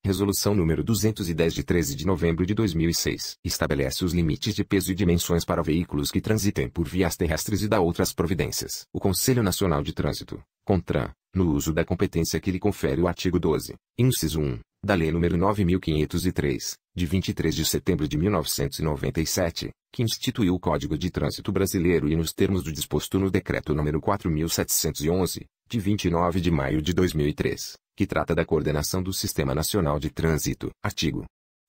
Resolução número 210 de 13 de novembro de 2006. Estabelece os limites de peso e dimensões para veículos que transitem por vias terrestres e dá outras providências. O Conselho Nacional de Trânsito, CONTRAN, no uso da competência que lhe confere o artigo 12, inciso 1, da Lei nº 9.503, de 23 de setembro de 1997, que instituiu o Código de Trânsito Brasileiro e nos termos do disposto no Decreto nº 4.711, de 29 de maio de 2003, que trata da coordenação do Sistema Nacional de Trânsito. Artigo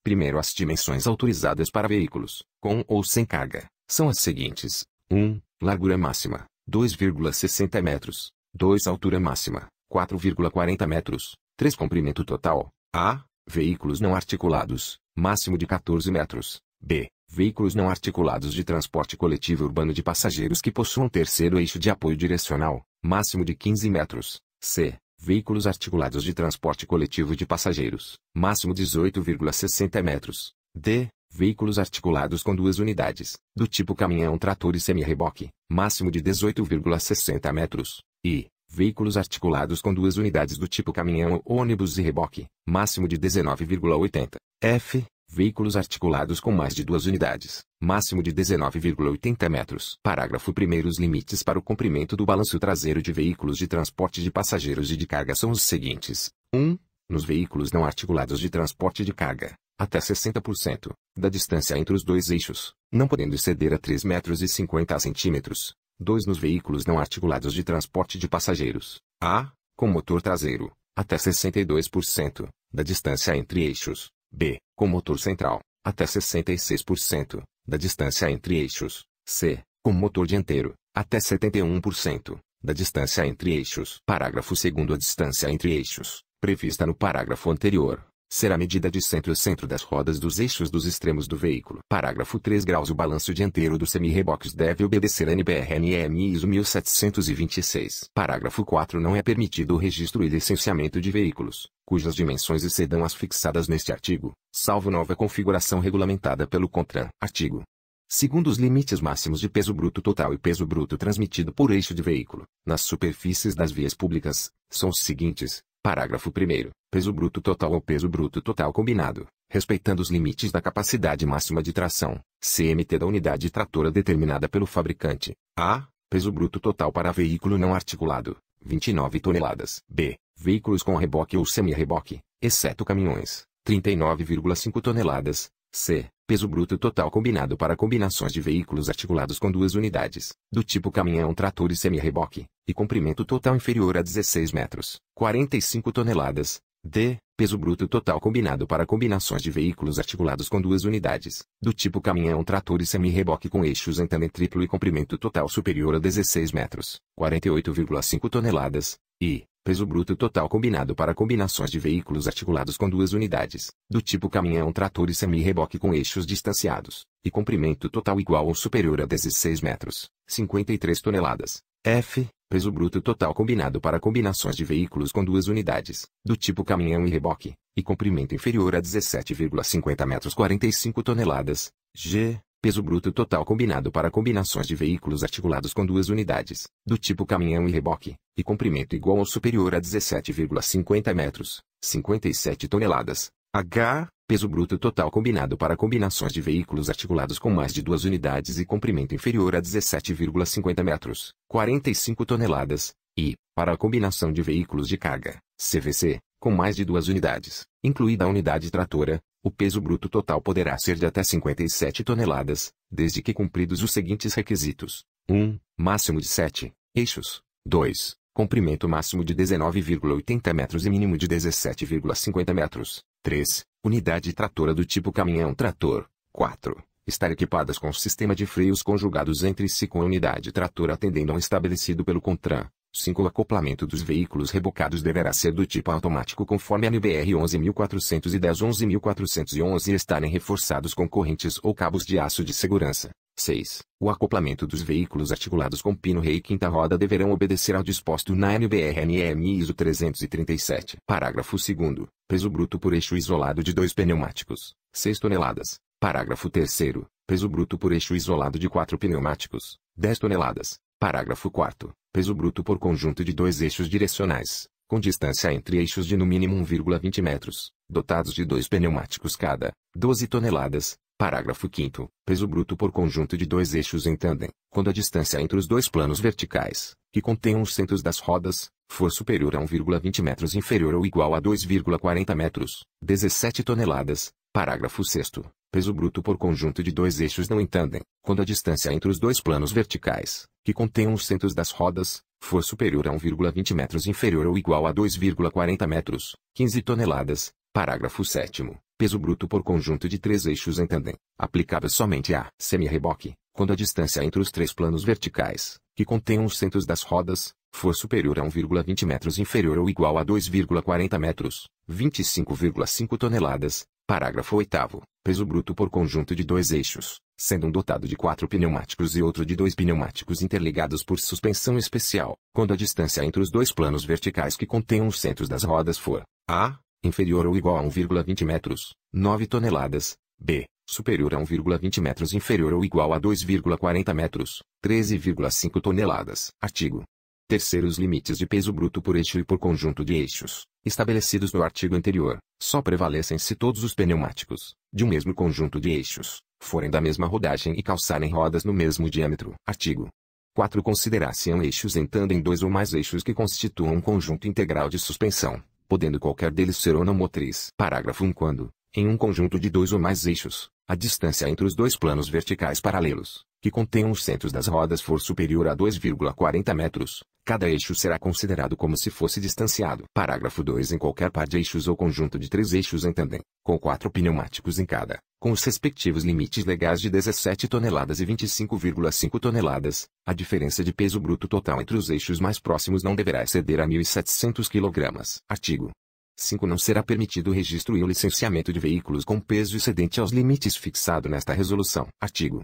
1º. As dimensões autorizadas para veículos, com ou sem carga, são as seguintes. 1. Largura máxima, 2,60 metros. 2. Altura máxima, 4,40 metros. 3. Comprimento total. A. Veículos não articulados, máximo de 14 metros. B. Veículos não articulados de transporte coletivo urbano de passageiros que possuam terceiro eixo de apoio direcional, máximo de 15 metros. C. Veículos articulados de transporte coletivo de passageiros, máximo 18,60 metros. D. Veículos articulados com 2 unidades, do tipo caminhão, trator e semi-reboque, máximo de 18,60 metros. E. Veículos articulados com 2 unidades do tipo caminhão, ônibus e reboque, máximo de 19,80. F. Veículos articulados com mais de 2 unidades, máximo de 19,80 metros. Parágrafo 1º. Os limites para o comprimento do balanço traseiro de veículos de transporte de passageiros e de carga são os seguintes. 1. Nos veículos não articulados de transporte de carga, até 60% da distância entre os 2 eixos, não podendo exceder a 3,50 metros. 2. Nos veículos não articulados de transporte de passageiros, A. Com motor traseiro, até 62% da distância entre eixos. B. Com motor central, até 66% da distância entre eixos. C. Com motor dianteiro, até 71% da distância entre eixos. Parágrafo 2º. A distância entre eixos, prevista no parágrafo anterior, será medida de centro a centro das rodas dos eixos dos extremos do veículo. Parágrafo 3. O balanço dianteiro dos semi-reboques deve obedecer a NBR-NM ISO 1726. Parágrafo 4. Não é permitido o registro e licenciamento de veículos, cujas dimensões excedam as fixadas neste artigo, salvo nova configuração regulamentada pelo CONTRAN. Artigo 2º. Os limites máximos de peso bruto total e peso bruto transmitido por eixo de veículo, nas superfícies das vias públicas, são os seguintes. Parágrafo 1º. Peso bruto total ou peso bruto total combinado, respeitando os limites da capacidade máxima de tração, CMT da unidade tratora determinada pelo fabricante. A. Peso bruto total para veículo não articulado, 29 toneladas. B. Veículos com reboque ou semi-reboque, exceto caminhões, 39,5 toneladas. C. Peso bruto total combinado para combinações de veículos articulados com 2 unidades, do tipo caminhão, trator e semi-reboque, e comprimento total inferior a 16 metros, 45 toneladas. D. Peso bruto total combinado para combinações de veículos articulados com 2 unidades, do tipo caminhão, trator e semi-reboque com eixos em tandem triplo e comprimento total superior a 16 metros, 48,5 toneladas. E. Peso bruto total combinado para combinações de veículos articulados com 2 unidades, do tipo caminhão, trator e semi-reboque com eixos distanciados, e comprimento total igual ou superior a 16 metros, 53 toneladas. F. Peso bruto total combinado para combinações de veículos com 2 unidades, do tipo caminhão e reboque, e comprimento inferior a 17,50 metros, 45 toneladas. G. Peso bruto total combinado para combinações de veículos articulados com 2 unidades, do tipo caminhão e reboque, e comprimento igual ou superior a 17,50 metros, 57 toneladas. H. Peso bruto total combinado para combinações de veículos articulados com mais de 2 unidades e comprimento inferior a 17,50 metros, 45 toneladas. I. Para a combinação de veículos de carga, CVC, com mais de 2 unidades, incluída a unidade tratora, o peso bruto total poderá ser de até 57 toneladas, desde que cumpridos os seguintes requisitos. 1. Máximo de 7 eixos. 2. Comprimento máximo de 19,80 metros e mínimo de 17,50 metros. 3. Unidade tratora do tipo caminhão-trator. 4. Estar equipadas com sistema de freios conjugados entre si com a unidade tratora atendendo ao estabelecido pelo CONTRAN. 5. O acoplamento dos veículos rebocados deverá ser do tipo automático conforme a NBR 11.410 11.411 e estarem reforçados com correntes ou cabos de aço de segurança. 6. O acoplamento dos veículos articulados com pino rei e quinta roda deverão obedecer ao disposto na NBR-NM ISO 337. Parágrafo 2º. Peso bruto por eixo isolado de 2 pneumáticos, 6 toneladas. Parágrafo 3º. Peso bruto por eixo isolado de 4 pneumáticos, 10 toneladas. Parágrafo 4º. Peso bruto por conjunto de 2 eixos direcionais, com distância entre eixos de no mínimo 1,20 metros, dotados de 2 pneumáticos cada, 12 toneladas. Parágrafo 5º. Peso bruto por conjunto de 2 eixos em tandem, quando a distância entre os 2 planos verticais, que contenham os centros das rodas, for superior a 1,20 metros inferior ou igual a 2,40 metros, 17 toneladas. Parágrafo 6º. Peso bruto por conjunto de 2 eixos não em tandem, quando a distância entre os 2 planos verticais, que contenham os centros das rodas, for superior a 1,20 metros inferior ou igual a 2,40 metros, 15 toneladas. Parágrafo 7º. Peso bruto por conjunto de 3 eixos em tandem, aplicável somente a semi-reboque, quando a distância entre os 3 planos verticais, que contenham os centros das rodas, for superior a 1,20 metros inferior ou igual a 2,40 metros, 25,5 toneladas. Parágrafo 8º. Peso bruto por conjunto de 2 eixos, sendo um dotado de 4 pneumáticos e outro de 2 pneumáticos interligados por suspensão especial, quando a distância entre os 2 planos verticais que contenham os centros das rodas for a. Inferior ou igual a 1,20 metros, 9 toneladas, b. Superior a 1,20 metros inferior ou igual a 2,40 metros, 13,5 toneladas. Artigo 3º. Os limites de peso bruto por eixo e por conjunto de eixos, estabelecidos no artigo anterior, só prevalecem se todos os pneumáticos, de um mesmo conjunto de eixos, forem da mesma rodagem e calçarem rodas no mesmo diâmetro. Artigo 4. Considerar-se-ão eixos em tandem 2 ou mais eixos que constituam um conjunto integral de suspensão, podendo qualquer deles ser ou não motriz. Parágrafo 1. Quando, em um conjunto de 2 ou mais eixos, a distância entre os 2 planos verticais paralelos, que contenham os centros das rodas for superior a 2,40 metros, cada eixo será considerado como se fosse distanciado. Parágrafo 2. Em qualquer par de eixos ou conjunto de 3 eixos em tandem, com 4 pneumáticos em cada, com os respectivos limites legais de 17 toneladas e 25,5 toneladas, a diferença de peso bruto total entre os eixos mais próximos não deverá exceder a 1.700 kg. Artigo 5. Não será permitido o registro e o licenciamento de veículos com peso excedente aos limites fixado nesta resolução. Artigo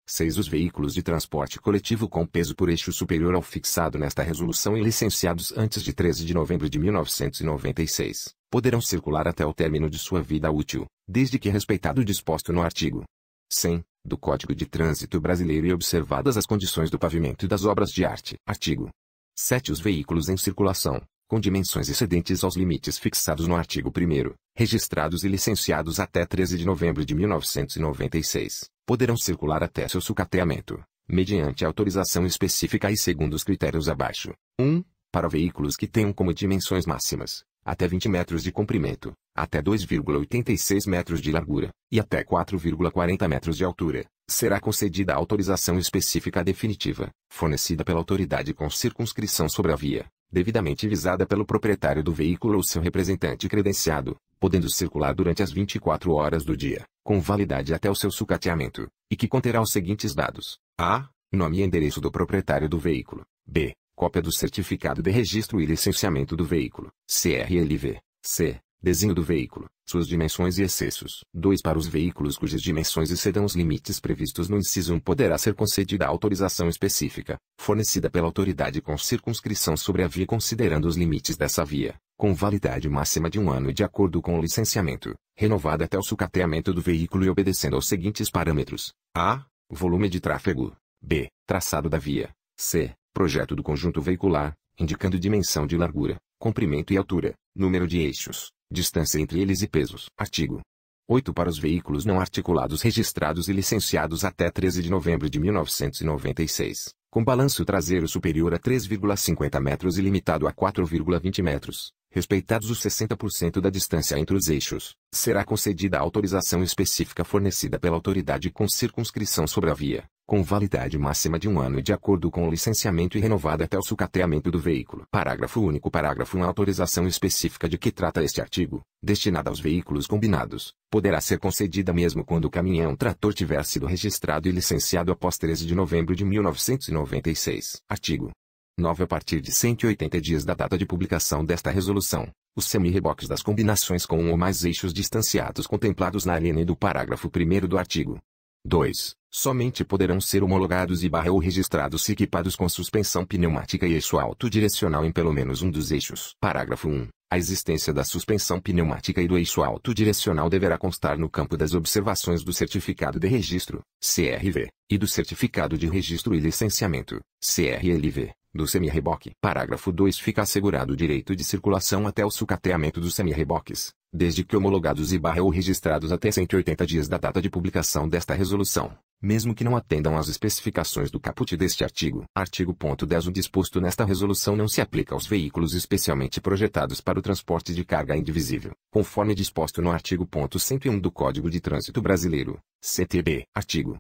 6. Os veículos de transporte coletivo com peso por eixo superior ao fixado nesta resolução e licenciados antes de 13 de novembro de 1996, poderão circular até o término de sua vida útil, desde que respeitado o disposto no artigo 100 do Código de Trânsito Brasileiro e observadas as condições do pavimento e das obras de arte. Artigo 7. Os veículos em circulação, com dimensões excedentes aos limites fixados no artigo 1º, registrados e licenciados até 13 de novembro de 1996, poderão circular até seu sucateamento, mediante autorização específica e segundo os critérios abaixo. 1. Para veículos que tenham como dimensões máximas, até 20 metros de comprimento, até 2,86 metros de largura, e até 4,40 metros de altura, será concedida a autorização específica definitiva, fornecida pela autoridade com circunscrição sobre a via, devidamente visada pelo proprietário do veículo ou seu representante credenciado, podendo circular durante as 24 horas do dia, com validade até o seu sucateamento, e que conterá os seguintes dados: a. Nome e endereço do proprietário do veículo. b. Cópia do certificado de registro e licenciamento do veículo, CRLV. c. Desenho do veículo, suas dimensões e excessos. 2. Para os veículos cujas dimensões excedam os limites previstos no inciso 1 poderá ser concedida a autorização específica, fornecida pela autoridade com circunscrição sobre a via considerando os limites dessa via, com validade máxima de 1 ano e de acordo com o licenciamento, renovada até o sucateamento do veículo e obedecendo aos seguintes parâmetros: a. Volume de tráfego. b. Traçado da via. c. Projeto do conjunto veicular, indicando dimensão de largura, comprimento e altura, número de eixos, distância entre eles e pesos. Artigo 8. Para os veículos não articulados registrados e licenciados até 13 de novembro de 1996, com balanço traseiro superior a 3,50 metros e limitado a 4,20 metros, respeitados os 60% da distância entre os eixos, será concedida a autorização específica fornecida pela autoridade com circunscrição sobre a via, com validade máxima de 1 ano e de acordo com o licenciamento e renovada até o sucateamento do veículo. Parágrafo único. Parágrafo 1. A autorização específica de que trata este artigo, destinada aos veículos combinados, poderá ser concedida mesmo quando o caminhão-trator tiver sido registrado e licenciado após 13 de novembro de 1996. Artigo 9. A partir de 180 dias da data de publicação desta resolução, os semi-reboques das combinações com um ou mais eixos distanciados contemplados na alínea do parágrafo 1º do artigo 2. Somente poderão ser homologados ou registrados se equipados com suspensão pneumática e eixo autodirecional em pelo menos um dos eixos. Parágrafo 1. A existência da suspensão pneumática e do eixo autodirecional deverá constar no campo das observações do Certificado de Registro, CRV, e do Certificado de Registro e Licenciamento, CRLV, do semi-reboque. Parágrafo 2. Fica assegurado o direito de circulação até o sucateamento dos semi-reboques, desde que homologados ou registrados até 180 dias da data de publicação desta resolução, mesmo que não atendam às especificações do caput deste artigo. Artigo 10. O disposto nesta resolução não se aplica aos veículos especialmente projetados para o transporte de carga indivisível, conforme disposto no artigo 101 do Código de Trânsito Brasileiro, CTB. Artigo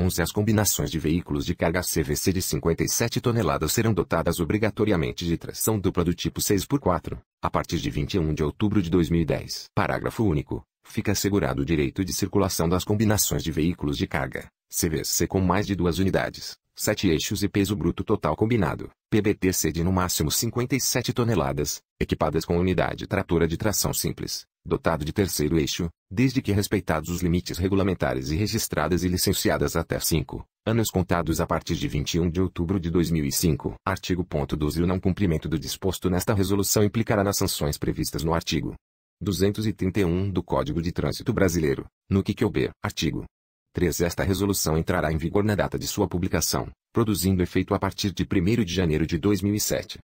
11. As combinações de veículos de carga CVC de 57 toneladas serão dotadas obrigatoriamente de tração dupla do tipo 6x4, a partir de 21 de outubro de 2010. Parágrafo único. Fica assegurado o direito de circulação das combinações de veículos de carga, CVC com mais de 2 unidades, 7 eixos e peso bruto total combinado, PBTC de no máximo 57 toneladas, equipadas com unidade tratora de tração simples, dotado de terceiro eixo, desde que respeitados os limites regulamentares e registradas e licenciadas até 5 anos contados a partir de 21 de outubro de 2005. Artigo 12. O não cumprimento do disposto nesta resolução implicará nas sanções previstas no artigo 231 do Código de Trânsito Brasileiro, no que couber. Artigo 3. Esta resolução entrará em vigor na data de sua publicação, produzindo efeito a partir de 1º de janeiro de 2007.